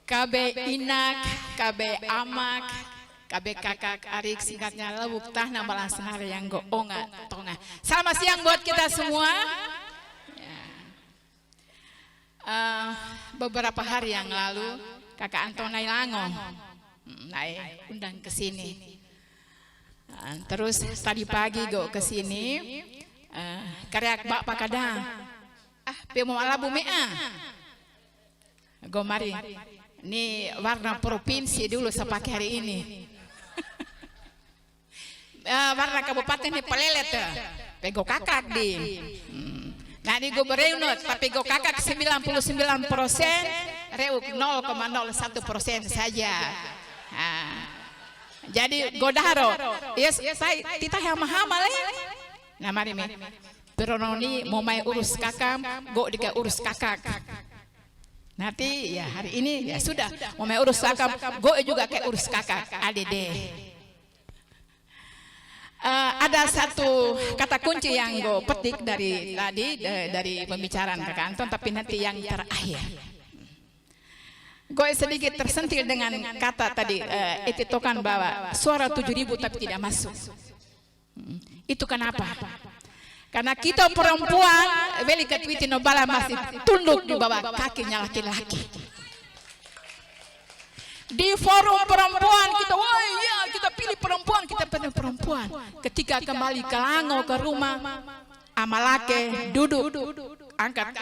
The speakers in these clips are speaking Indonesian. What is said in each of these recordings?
KB Inak, KB Amak, KB Kakak Arik, singkatnya Lewuk Tahna Balasahar yang Onga Tonga. Selamat siang buat kita semua. Beberapa hari yang lalu Kakak Antonai Lango undang ke sini. Terus tadi pagi go ke sini. Karyak bak pakada. Pemo alabu mea. Go mari. Ini warna provinsi dulu sepake hari ini. Warna kabupaten ini pelelet. Pego kakak di. Nah di gubernur tapi go kakak 99%, reuk 0,01% saja. Jadi godaro. Yes, saya titah hama-hama lah. Nah mari mi. Perononi mau main urus kakak, go dika urus kakak. Nanti ya hari ini ya sudah mau main urus kakak, go juga kayak urus kakak, adede. Ada satu kata kunci yang go petik dari tadi dari pembicaraan Kakak Anton, tapi nanti yang terakhir. Gue sedikit tersentil dengan kata tadi itu tokan bahwa suara 7.000 tapi tidak masuk. Itu kenapa? Karena kita perempuan, beli ketwiti nobala masih tunduk di bawah kakinya laki-laki. Di forum perempuan kita, wah iya kita pilih perempuan, kita pilih perempuan. Ketika kembali ke Lango ke rumah, amalake duduk, angkat,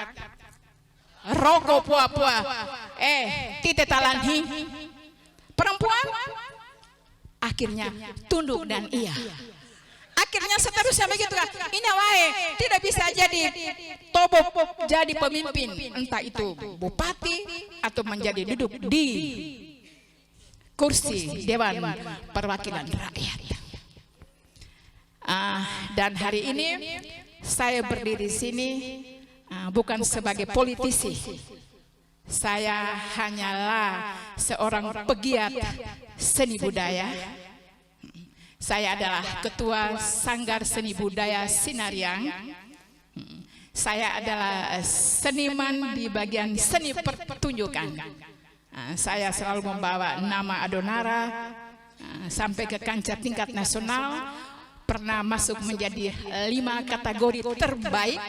rokok pua-pua, tite talanhi, perempuan, akhirnya tunduk dan iya. Akhirnya seterusnya begitu kan, ini wae tidak bisa jadi tobok jadi pemimpin, entah itu bupati atau menjadi duduk di kursi Dewan Perwakilan Rakyat. Dan hari ini saya berdiri di sini bukan sebagai politisi. Saya hanyalah seorang pegiat seni budaya. Saya adalah Ketua Sanggar Seni Budaya Sinariang. Saya adalah seniman di bagian seni pertunjukan. Saya selalu membawa nama Adonara sampai ke kancah tingkat nasional. Pernah masuk menjadi 5 kategori terbaik.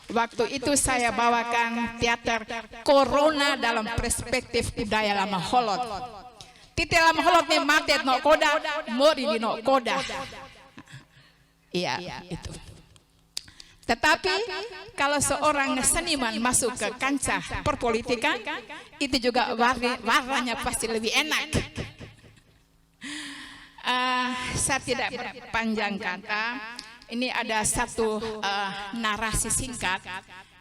Waktu itu saya bawakan teater Corona dalam perspektif budaya lama Holot. Titel lama Holot nih matet no koda, mori di no koda. Iya, itu. Tetapi kalau seorang seniman masuk ke kancah perpolitikan, itu juga warnanya pasti lebih enak. Saya tidak berpanjang kata. Ini ada satu narasi singkat,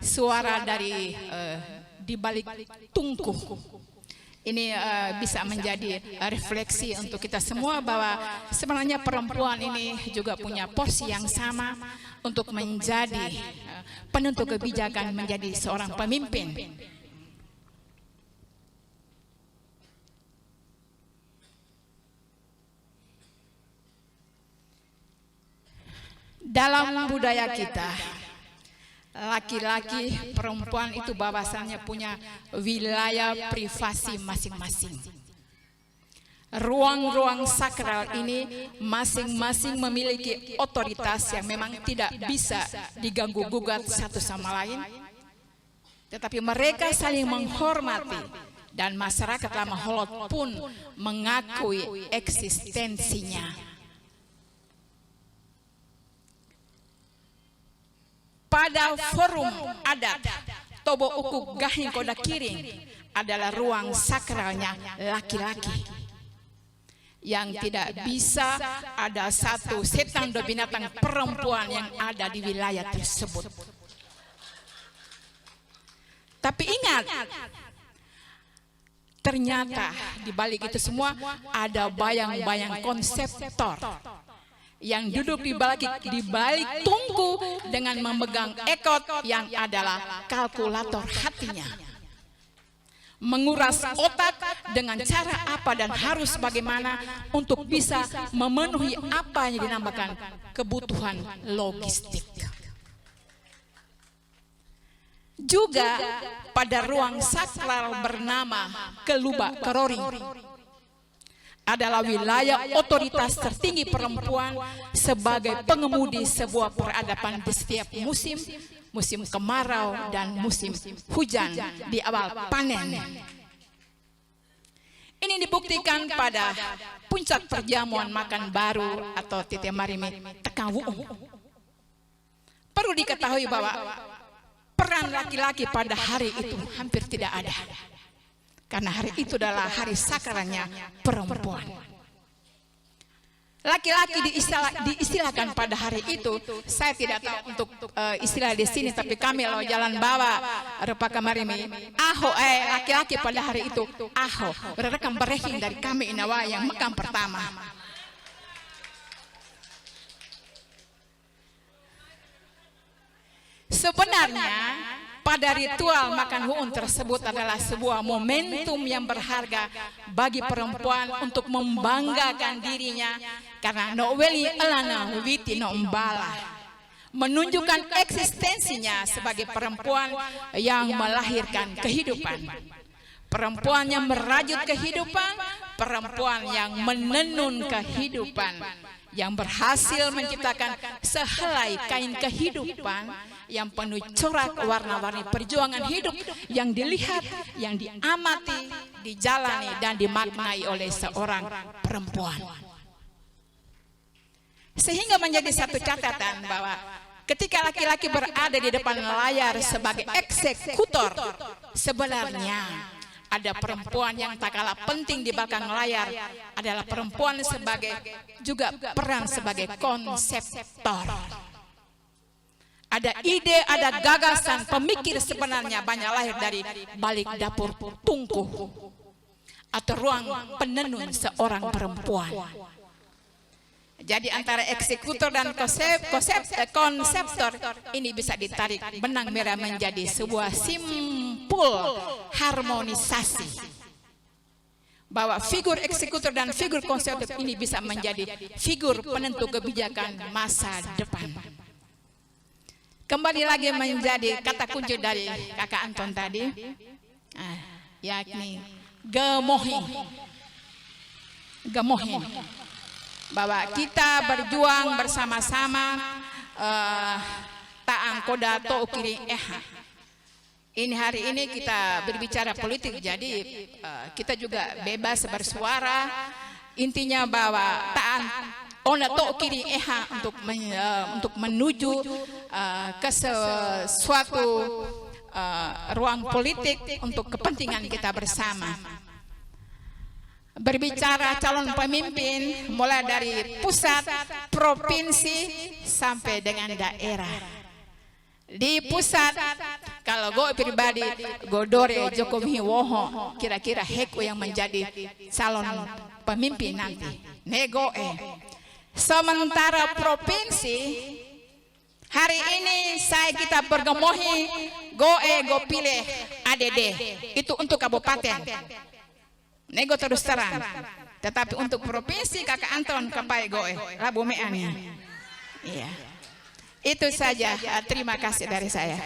suara dari di balik tungku. Ini bisa menjadi refleksi untuk kita semua bahwa sebenarnya perempuan ini juga punya porsi yang sama untuk menjadi penentu kebijakan, menjadi seorang pemimpin. Dalam budaya kita, laki-laki perempuan itu bahwasannya punya wilayah privasi masing-masing. Ruang-ruang sakral ini masing-masing memiliki otoritas yang memang tidak bisa diganggu-gugat satu sama lain. Tetapi mereka saling menghormati dan masyarakat lama Holot pun mengakui eksistensinya. Pada forum adat Tobo Uku Gahing Koda Kiring adalah ruang sakralnya laki-laki yang tidak bisa ada satu setan atau binatang perempuan yang ada di wilayah tersebut. Tapi ingat, ternyata di balik itu semua ada bayang-bayang konseptor yang duduk di balik tungku dengan memegang ekot yang adalah kalkulator hatinya. Menguras otak dengan cara apa dan harus bagaimana untuk bisa memenuhi apa yang dinamakan kebutuhan logistik. juga pada ruang sakral bernama Keluba Keroring adalah wilayah otoritas tertinggi perempuan sebagai pengemudi sebuah peradaban di setiap musim, musim kemarau dan musim hujan di awal panen. Ini dibuktikan pada puncak perjamuan makan baru atau Tite Marimi Tekawuung. Perlu diketahui bahwa peran laki-laki pada hari itu hampir tidak ada. Karena hari itu adalah hari sakralnya perempuan. Laki-laki diistilahkan pada hari itu, saya tidak tahu untuk istilah di sini, tapi kami lo jalan bawa Repaka Marimi, aho laki-laki pada hari itu, aho, berrekam berehing dari kami inawa yang mekam pertama. Sebenarnya pada ritual makan huun tersebut adalah sebuah momentum yang berharga bagi perempuan untuk membanggakan dirinya karena no'weli elana witi no'mbala, menunjukkan eksistensinya sebagai perempuan yang melahirkan kehidupan, perempuan yang merajut kehidupan, perempuan yang menenun kehidupan, yang berhasil menciptakan sehelai kain kehidupan yang penuh corak warna-warni perjuangan hidup yang dilihat, yang diamati, dijalani dan dimaknai oleh seorang perempuan. Sehingga menjadi satu catatan bahwa ketika laki-laki berada di depan layar sebagai eksekutor, sebenarnya ada perempuan yang tak kalah penting di belakang layar adalah perempuan sebagai juga peran sebagai konseptor. Ada ide, ada gagasan, pemikir sebenarnya banyak lahir dari balik dapur tungku atau ruang penenun seorang perempuan. Jadi antara eksekutor dan konseptor ini bisa ditarik benang merah menjadi sebuah simpul harmonisasi. Bahwa figur eksekutor dan figur konseptor ini bisa menjadi figur penentu kebijakan masa depan. Kembali lagi menjadi kata kunci dari Kakak Anton tadi, yakni gemohi. Gemohi. Bahwa kita berjuang bersama-sama taang koda to kiri Ini hari ini kita berbicara politik, jadi kita juga bebas bersuara. Intinya bahwa taang ona to kiri untuk menuju ke sesuatu ruang politik untuk kepentingan kita bersama. Berbicara calon pemimpin mulai dari pusat, provinsi sampai dengan daerah. Di pusat, kalau gue pribadi, Godore Jokowi Woho, kira-kira Heko yang menjadi calon pemimpin nanti. Negoe. Sementara provinsi, hari ini kita bergemohi, go pilih ADD. Itu untuk kabupaten. Nego terus terang, tetapi untuk provinsi Kakak Anton kapai goe Rabu Mean ya. Iya. Itu saja. Terima kasih dari saya.